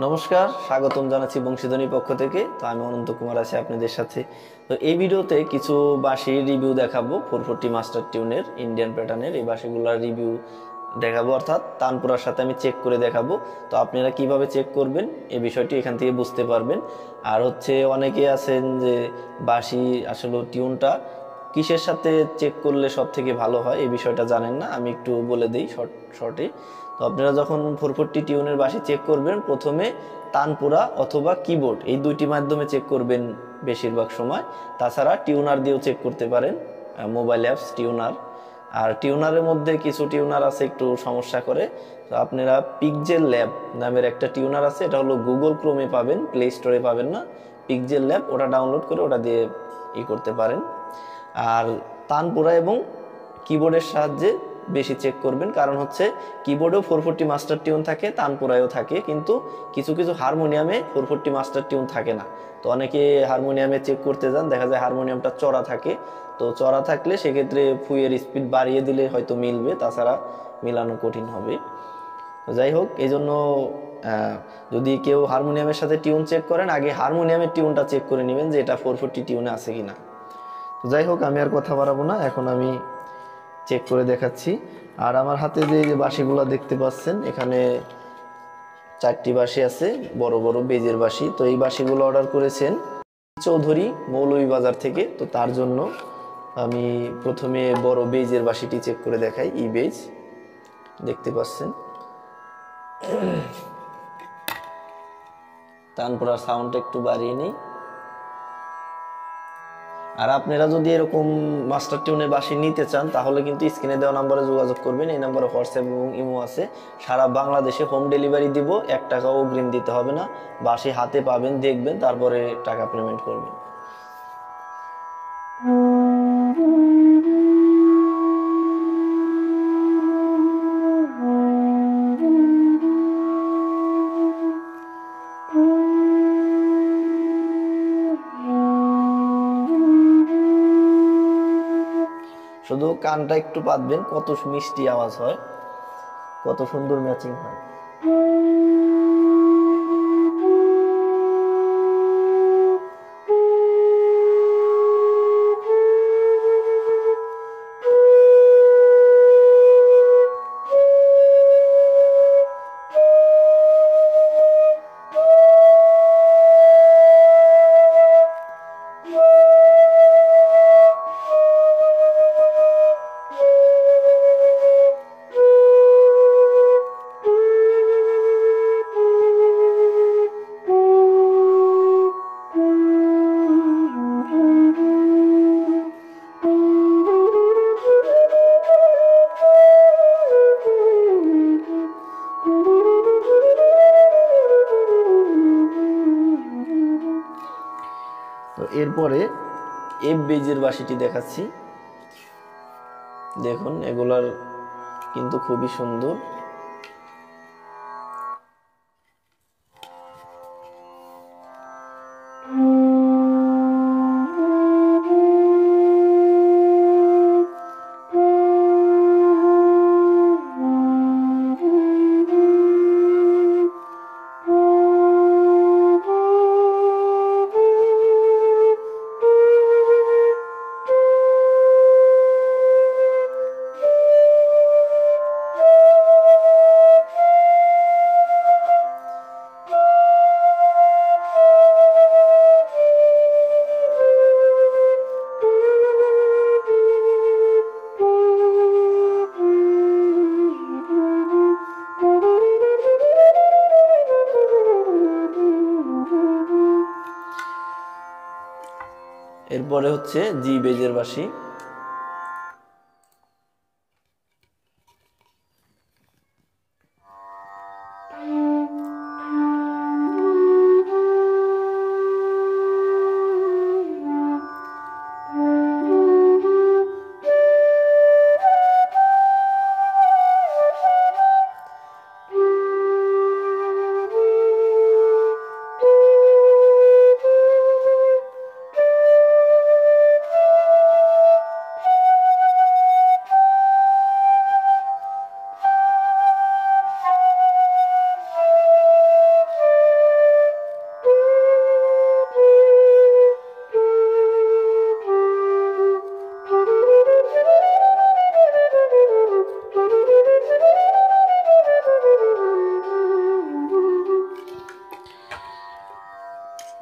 নমস্কার, স্বাগতম জানাচ্ছি বংশী ধ্বনির পক্ষ থেকে। তো আমি অনন্ত কুমার আছি আপনাদের সাথে। তো এই ভিডিওতে কিছু বাঁশির রিভিউ দেখাবো, 440 মাস্টার টিউনের ইন্ডিয়ান প্যাটার্নের এই বাঁশিগুলোর রিভিউ দেখাবো, অর্থাৎ তানপুরার সাথে আমি চেক করে দেখাবো। তো আপনারা কিভাবে চেক করবেন এই বিষয়টি এখান থেকে বুঝতে পারবেন। আর অনেকে আছেন যে বাঁশি আসলে টিউনটা কিসের সাথে চেক করলে সব থেকে ভালো হয় এই বিষয়টা জানেন না, আমি একটু বলে দিই শর্টে। তো আপনারা যখন 440 টিউনের বাঁশি চেক করবেন, প্রথমে তানপুরা অথবা কিবোর্ড এই দুইটি মাধ্যমে চেক করবেন বেশিরভাগ সময়। তাছাড়া টিউনার দিয়েও চেক করতে পারেন, মোবাইল অ্যাপস টিউনার। আর টিউনারের মধ্যে কিছু টিউনার আছে একটু সমস্যা করে। তো আপনারা পিকজেল ল্যাব নামের একটা টিউনার আছে, এটা হলো গুগল ক্রোমে পাবেন, প্লে স্টোরে পাবেন না। পিকজেল ল্যাব, ওটা ডাউনলোড করে ওটা দিয়ে করতে পারেন। আর তানপুরা এবং কিবোর্ডের সাহায্যে বেশি চেক করবেন, কারণ কিবোর্ডেও 440 মাস্টার টিউন থাকে, তানপুরায়ও থাকে, কিন্তু কিছু কিছু হারমোনিয়ামে 440 মাস্টার টিউন থাকে না। তো অনেকে হারমোনিয়ামে চেক করতে যান, দেখা যায় হারমোনিয়ামটা চড়া থাকে। তো চড়া থাকলে সেক্ষেত্রে ফুয়ের স্পিড বাড়িয়ে দিলে হয়তো মিলবে, তাছাড়া মিলানো কঠিন হবে। তো যাই হোক, এই জন্য যদি কেউ হারমোনিয়ামের সাথে টিউন চেক করেন, আগে হারমোনিয়ামের টিউনটা চেক করে নেবেন যে এটা 440 টিউনে আছে কিনা। তো যাই হোক, আমি আর কথা বাড়াবো না, এখন আমি চেক করে দেখাচ্ছি। আর আমার হাতে যে বাঁশিগুলো দেখতে পাচ্ছেন, এখানে 4টি বাঁশি আছে, বড় বড় বেজের বাঁশি। তো এই বাঁশিগুলো অর্ডার করেছেন চৌধুরী মৌলভীবাজার থেকে। তো তার জন্য আমি প্রথমে বড় বেজের বাঁশিটি চেক করে দেখাই। ই বেজ দেখতে পাচ্ছেন, তানপুরার সাউন্ডটা একটু বাড়িয়ে নেই। আর আপনারা যদি এরকম মাস্টার টিউনের বাঁশি নিতে চান, তাহলে কিন্তু স্ক্রিনে দেওয়া নম্বরে যোগাযোগ করবেন। এই নম্বরে হোয়াটসঅ্যাপ এবং ইমো আছে। সারা বাংলাদেশে হোম ডেলিভারি দিব, 1 টাকাও অগ্রিম দিতে হবে না। বাঁশি হাতে পাবেন, দেখবেন, তারপরে টাকা পেমেন্ট করবেন। শুধু কানটা একটু পাতবেন, কত মিষ্টি আওয়াজ হয়, কত সুন্দর ম্যাচিং হয়। তো এরপরে এফ বেজের বাঁশিটি দেখাচ্ছি। দেখুন, এগুলার কিন্তু খুবই সুন্দর। এরপরে জি বেজের বাঁশি।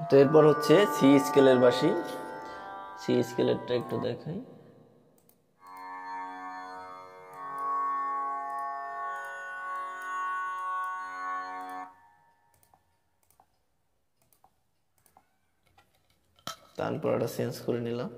তো এরপর হচ্ছে সি স্কেলের বাঁশি। সি স্কেলেরটা একটু দেখাই। তারপর এটা চেঞ্জ করে নিলাম।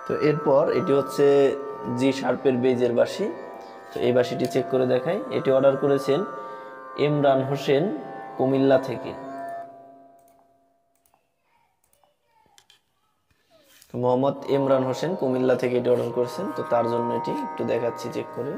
তো এরপর এটি হচ্ছে জি শার্পের বেজের বাঁশি। তো এই বাঁশিটি চেক করে দেখাই। এটি অর্ডার করেছেন ইমরান হোসেন কুমিল্লা থেকে। মোহাম্মদ ইমরান হোসেন কুমিল্লা থেকে এটি অর্ডার করেছেন। তো তার জন্য এটি একটু দেখাচ্ছি চেক করে।